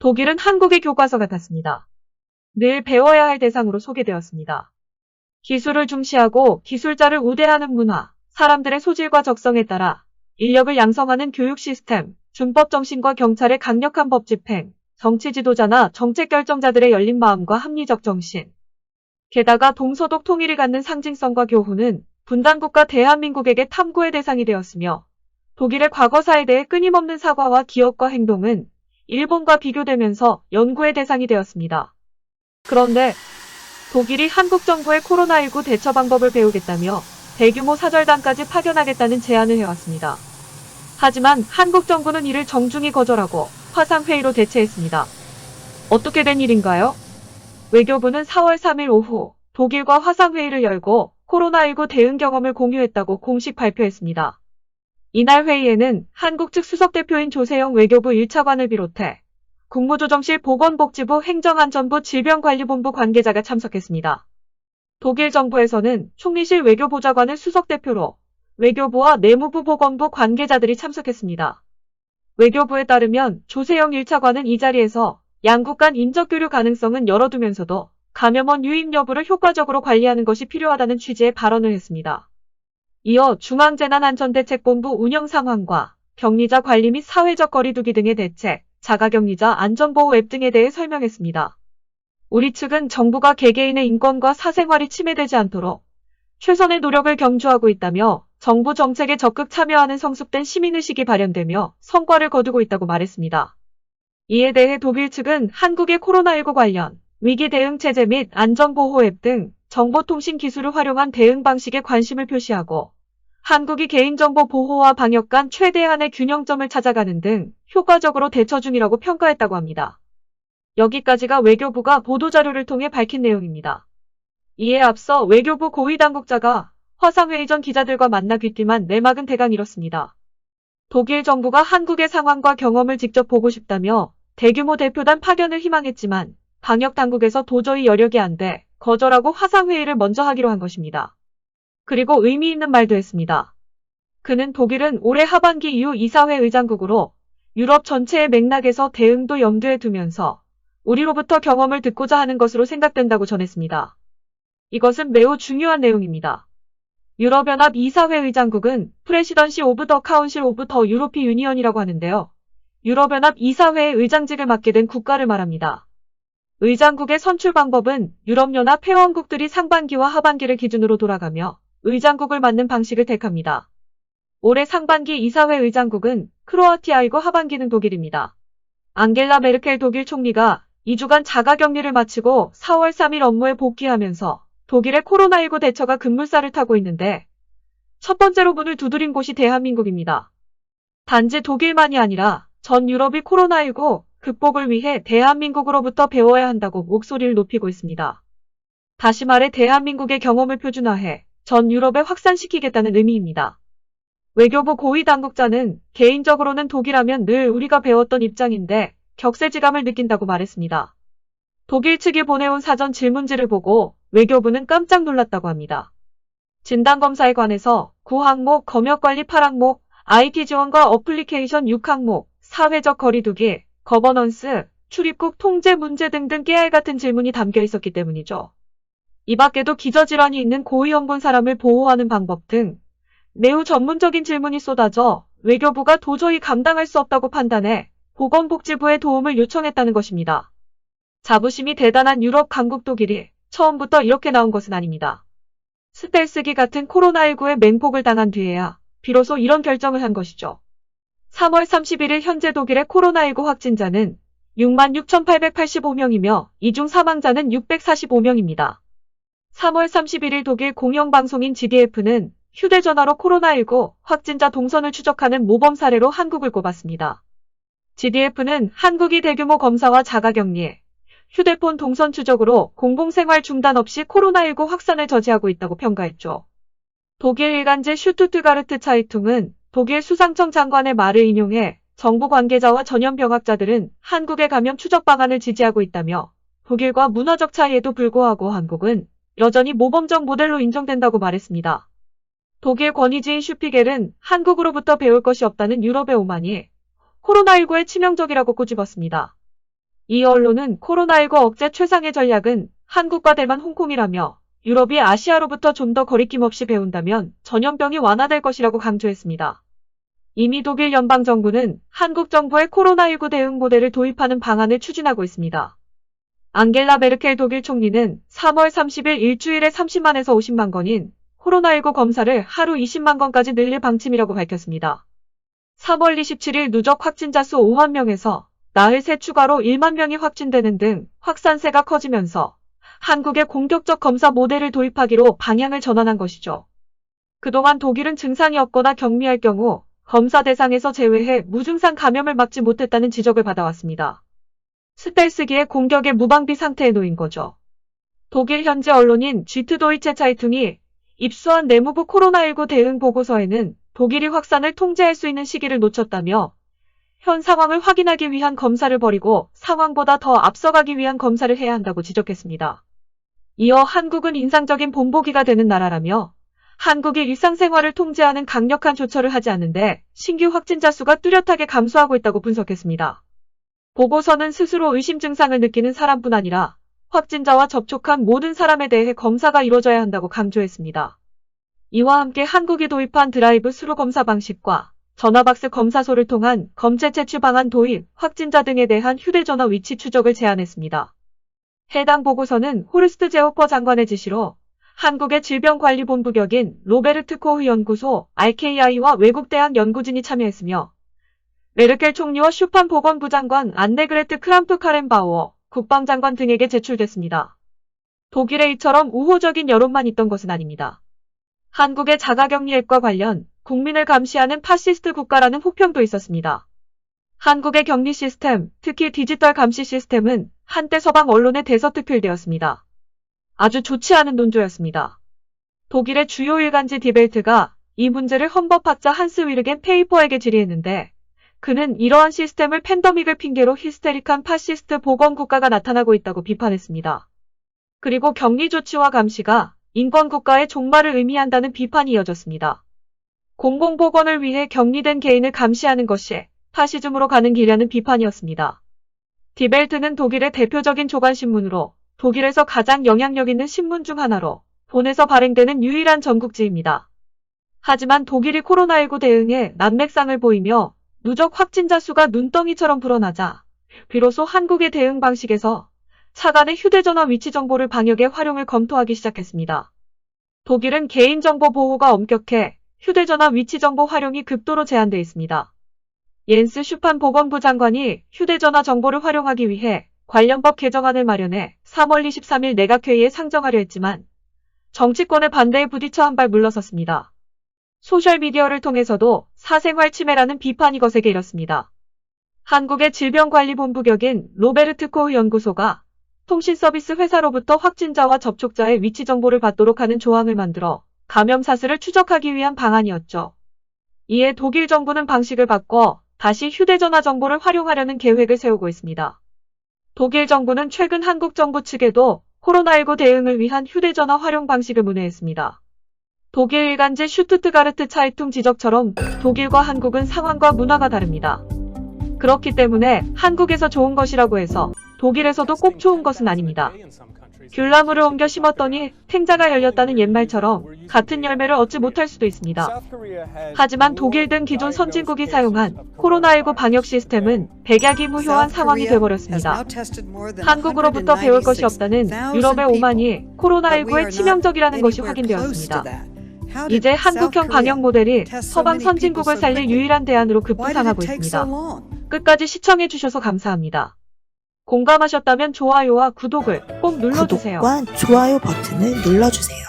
독일은 한국의 교과서 같았습니다. 늘 배워야 할 대상으로 소개되었습니다. 기술을 중시하고 기술자를 우대하는 문화, 사람들의 소질과 적성에 따라 인력을 양성하는 교육 시스템, 준법 정신과 경찰의 강력한 법 집행, 정치 지도자나 정책 결정자들의 열린 마음과 합리적 정신. 게다가 동서독 통일이 갖는 상징성과 교훈은 분단국가 대한민국에게 탐구의 대상이 되었으며 독일의 과거사에 대해 끊임없는 사과와 기억과 행동은 일본과 비교되면서 연구의 대상이 되었습니다. 그런데 독일이 한국 정부의 코로나19 대처 방법을 배우겠다며 대규모 사절단까지 파견하겠다는 제안을 해왔습니다. 하지만 한국 정부는 이를 정중히 거절하고 화상회의로 대체했습니다. 어떻게 된 일인가요? 외교부는 4월 3일 오후 독일과 화상회의를 열고 코로나19 대응 경험을 공유했다고 공식 발표했습니다. 이날 회의에는 한국 측 수석대표인 조세영 외교부 1차관을 비롯해 국무조정실 보건복지부 행정안전부 질병관리본부 관계자가 참석했습니다. 독일 정부에서는 총리실 외교보좌관을 수석대표로 외교부와 내무부 보건부 관계자들이 참석했습니다. 외교부에 따르면 조세영 1차관은 이 자리에서 양국 간 인적교류 가능성은 열어두면서도 감염원 유입 여부를 효과적으로 관리하는 것이 필요하다는 취지의 발언을 했습니다. 이어 중앙재난안전대책본부 운영 상황과 격리자 관리 및 사회적 거리두기 등의 대책, 자가격리자 안전보호 앱 등에 대해 설명했습니다. 우리 측은 정부가 개개인의 인권과 사생활이 침해되지 않도록 최선의 노력을 경주하고 있다며 정부 정책에 적극 참여하는 성숙된 시민의식이 발현되며 성과를 거두고 있다고 말했습니다. 이에 대해 독일 측은 한국의 코로나19 관련 위기 대응 체제 및 안전보호 앱 등 정보통신 기술을 활용한 대응 방식에 관심을 표시하고 한국이 개인정보 보호와 방역 간 최대한의 균형점을 찾아가는 등 효과적으로 대처 중이라고 평가했다고 합니다. 여기까지가 외교부가 보도자료를 통해 밝힌 내용입니다. 이에 앞서 외교부 고위당국자가 화상회의 전 기자들과 만나 귀띔한 내막은 대강 이렇습니다. 독일 정부가 한국의 상황과 경험을 직접 보고 싶다며 대규모 대표단 파견을 희망했지만 방역당국에서 도저히 여력이 안 돼 거절하고 화상회의를 먼저 하기로 한 것입니다. 그리고 의미 있는 말도 했습니다. 그는 독일은 올해 하반기 이후 이사회 의장국으로 유럽 전체의 맥락에서 대응도 염두에 두면서 우리로부터 경험을 듣고자 하는 것으로 생각된다고 전했습니다. 이것은 매우 중요한 내용입니다. 유럽연합 이사회 의장국은 프레시던시 오브 더 카운실 오브 더 유로피 유니언이라고 하는데요. 유럽연합 이사회의 의장직을 맡게 된 국가를 말합니다. 의장국의 선출 방법은 유럽연합 회원국들이 상반기와 하반기를 기준으로 돌아가며 의장국을 맡는 방식을 택합니다. 올해 상반기 이사회 의장국은 크로아티아이고 하반기는 독일입니다. 앙겔라 메르켈 독일 총리가 2주간 자가격리를 마치고 4월 3일 업무에 복귀하면서 독일의 코로나19 대처가 급물살을 타고 있는데 첫 번째로 문을 두드린 곳이 대한민국입니다. 단지 독일만이 아니라 전 유럽이 코로나19 극복을 위해 대한민국으로부터 배워야 한다고 목소리를 높이고 있습니다. 다시 말해 대한민국의 경험을 표준화해 전 유럽에 확산시키겠다는 의미입니다. 외교부 고위 당국자는 개인적으로는 독일하면 늘 우리가 배웠던 입장인데 격세지감을 느낀다고 말했습니다. 독일 측이 보내온 사전 질문지를 보고 외교부는 깜짝 놀랐다고 합니다. 진단검사에 관해서 9항목, 검역관리 8항목, IT 지원과 어플리케이션 6항목, 사회적 거리두기, 거버넌스, 출입국 통제 문제 등등 깨알 같은 질문이 담겨 있었기 때문이죠. 이 밖에도 기저질환이 있는 고위험 본 사람을 보호하는 방법 등 매우 전문적인 질문이 쏟아져 외교부가 도저히 감당할 수 없다고 판단해 보건복지부의 도움을 요청했다는 것입니다. 자부심이 대단한 유럽 강국 독일이 처음부터 이렇게 나온 것은 아닙니다. 스텔스기 같은 코로나19에 맹폭을 당한 뒤에야 비로소 이런 결정을 한 것이죠. 3월 31일 현재 독일의 코로나19 확진자는 66,885명이며 이 중 사망자는 645명입니다. 3월 31일 독일 공영방송인 GDF는 휴대전화로 코로나19 확진자 동선을 추적하는 모범 사례로 한국을 꼽았습니다. GDF는 한국이 대규모 검사와 자가격리, 휴대폰 동선 추적으로 공공생활 중단 없이 코로나19 확산을 저지하고 있다고 평가했죠. 독일 일간지 슈투트가르트 차이퉁은 독일 수상청 장관의 말을 인용해 정부 관계자와 전염병학자들은 한국의 감염 추적 방안을 지지하고 있다며 독일과 문화적 차이에도 불구하고 한국은 여전히 모범적 모델로 인정된다고 말했습니다. 독일 권위지인 슈피겔은 한국으로부터 배울 것이 없다는 유럽의 오만이 코로나19에 치명적이라고 꼬집었습니다. 이 언론은 코로나19 억제 최상의 전략은 한국과 대만, 홍콩이라며 유럽이 아시아로부터 좀 더 거리낌 없이 배운다면 전염병이 완화될 것이라고 강조했습니다. 이미 독일 연방정부는 한국 정부의 코로나19 대응 모델을 도입하는 방안을 추진하고 있습니다. 앙겔라 메르켈 독일 총리는 3월 30일 일주일에 30만에서 50만 건인 코로나19 검사를 하루 20만 건까지 늘릴 방침이라고 밝혔습니다. 3월 27일 누적 확진자 수 5만 명에서 나흘 새 추가로 1만 명이 확진되는 등 확산세가 커지면서 한국의 공격적 검사 모델을 도입하기로 방향을 전환한 것이죠. 그동안 독일은 증상이 없거나 경미할 경우 검사 대상에서 제외해 무증상 감염을 막지 못했다는 지적을 받아왔습니다. 스텔스기의 공격의 무방비 상태에 놓인 거죠. 독일 현지 언론인 쥐트도이체 차이퉁이 입수한 내무부 코로나19 대응 보고서에는 독일이 확산을 통제할 수 있는 시기를 놓쳤다며 현 상황을 확인하기 위한 검사를 버리고 상황보다 더 앞서가기 위한 검사를 해야 한다고 지적했습니다. 이어 한국은 인상적인 본보기가 되는 나라라며 한국이 일상생활을 통제하는 강력한 조처를 하지 않는데 신규 확진자 수가 뚜렷하게 감소하고 있다고 분석했습니다. 보고서는 스스로 의심 증상을 느끼는 사람뿐 아니라 확진자와 접촉한 모든 사람에 대해 검사가 이루어져야 한다고 강조했습니다. 이와 함께 한국이 도입한 드라이브 스루 검사 방식과 전화박스 검사소를 통한 검체 채취 방안 도입, 확진자 등에 대한 휴대전화 위치 추적을 제안했습니다. 해당 보고서는 호르스트 제호퍼 장관의 지시로 한국의 질병관리본부 격인 로베르트 코흐 연구소 RKI와 외국 대학 연구진이 참여했으며 메르켈 총리와 슈판 보건부 장관 안네그레트 크람프 카렌바우어 국방장관 등에게 제출됐습니다. 독일의 이처럼 우호적인 여론만 있던 것은 아닙니다. 한국의 자가격리 앱과 관련 국민을 감시하는 파시스트 국가라는 혹평도 있었습니다. 한국의 격리 시스템, 특히 디지털 감시 시스템은 한때 서방 언론에 대서특필되었습니다. 아주 좋지 않은 논조였습니다. 독일의 주요 일간지 디벨트가 이 문제를 헌법학자 한스 위르겐 페이퍼에게 질의했는데 그는 이러한 시스템을 팬데믹을 핑계로 히스테릭한 파시스트 보건국가가 나타나고 있다고 비판했습니다. 그리고 격리 조치와 감시가 인권국가의 종말을 의미한다는 비판이 이어졌습니다. 공공보건을 위해 격리된 개인을 감시하는 것이 파시즘으로 가는 길이라는 비판이었습니다. 디벨트는 독일의 대표적인 조간신문으로 독일에서 가장 영향력 있는 신문 중 하나로 본에서 발행되는 유일한 전국지입니다. 하지만 독일이 코로나19 대응에 난맥상을 보이며 누적 확진자 수가 눈덩이처럼 불어나자 비로소 한국의 대응 방식에서 차관의 휴대전화 위치 정보를 방역에 활용을 검토하기 시작했습니다. 독일은 개인정보 보호가 엄격해 휴대전화 위치 정보 활용이 극도로 제한돼 있습니다. 옌스 슈판 보건부 장관이 휴대전화 정보를 활용하기 위해 관련법 개정안을 마련해 3월 23일 내각회의에 상정하려 했지만 정치권의 반대에 부딪혀 한 발 물러섰습니다. 소셜미디어를 통해서도 사생활 침해라는 비판이 거세게 일었습니다. 한국의 질병관리본부 격인 로베르트 코흐 연구소가 통신서비스 회사로부터 확진자와 접촉자의 위치 정보를 받도록 하는 조항을 만들어 감염 사슬을 추적하기 위한 방안이었죠. 이에 독일 정부는 방식을 바꿔 다시 휴대전화 정보를 활용하려는 계획을 세우고 있습니다. 독일 정부는 최근 한국 정부 측에도 코로나19 대응을 위한 휴대전화 활용 방식을 문의했습니다. 독일 일간지 슈투트가르트 차이퉁 지적처럼 독일과 한국은 상황과 문화가 다릅니다. 그렇기 때문에 한국에서 좋은 것이라고 해서 독일에서도 꼭 좋은 것은 아닙니다. 귤나무를 옮겨 심었더니 탱자가 열렸다는 옛말처럼 같은 열매를 얻지 못할 수도 있습니다. 하지만 독일 등 기존 선진국이 사용한 코로나19 방역 시스템은 백약이 무효한 상황이 되어버렸습니다. 한국으로부터 배울 것이 없다는 유럽의 오만이 코로나19에 치명적이라는 것이 확인되었습니다. 이제 한국형 방역 모델이 서방 선진국을 살릴 유일한 대안으로 급부상하고 있습니다. 끝까지 시청해주셔서 감사합니다. 공감하셨다면 좋아요와 구독을 꼭 눌러주세요. 구독과 좋아요 버튼을 눌러주세요.